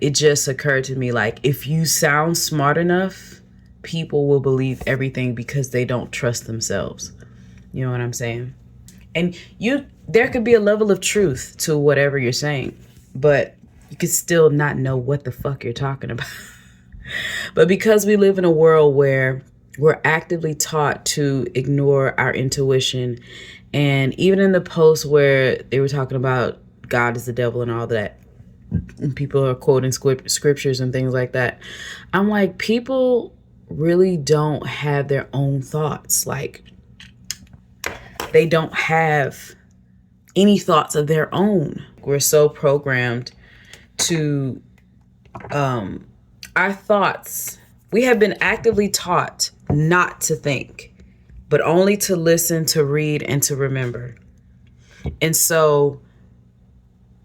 it just occurred to me, like, if you sound smart enough, people will believe everything because they don't trust themselves. You know what I'm saying? And there could be a level of truth to whatever you're saying, but you could still not know what the fuck you're talking about. But because we live in a world where we're actively taught to ignore our intuition, and even in the post where they were talking about God is the devil and all that, and people are quoting scriptures and things like that, I'm like, people really don't have their own thoughts. Like, they don't have any thoughts of their own. We're so programmed to our thoughts. We have been actively taught not to think, but only to listen, to read, and to remember. And so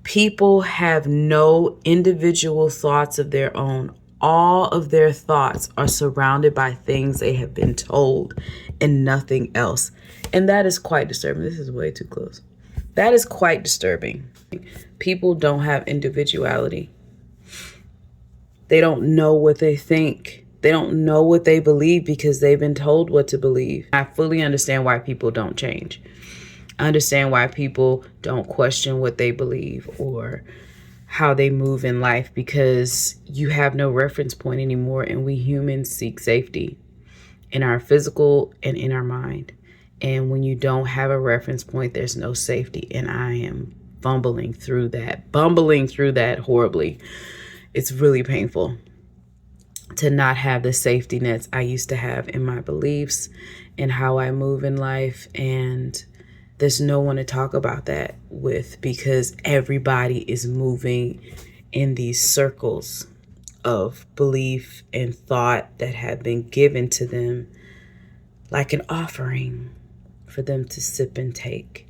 people have no individual thoughts of their own. All of their thoughts are surrounded by things they have been told and nothing else. And that is quite disturbing. This is way too close. That is quite disturbing. People don't have individuality. They don't know what they think. They don't know what they believe because they've been told what to believe. I fully understand why people don't change. I understand why people don't question what they believe or how they move in life, because you have no reference point anymore, and we humans seek safety in our physical and in our mind. And when you don't have a reference point, there's no safety. And I am bumbling through that horribly. It's really painful to not have the safety nets I used to have in my beliefs and how I move in life. And there's no one to talk about that with, because everybody is moving in these circles of belief and thought that have been given to them like an offering for them to sip and take.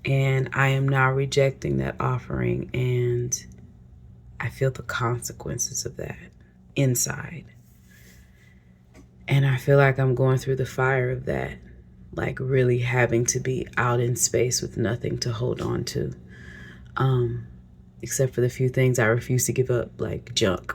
And I am now rejecting that offering, and I feel the consequences of that inside. And I feel like I'm going through the fire of that, like really having to be out in space with nothing to hold on to, except for the few things I refuse to give up, like junk.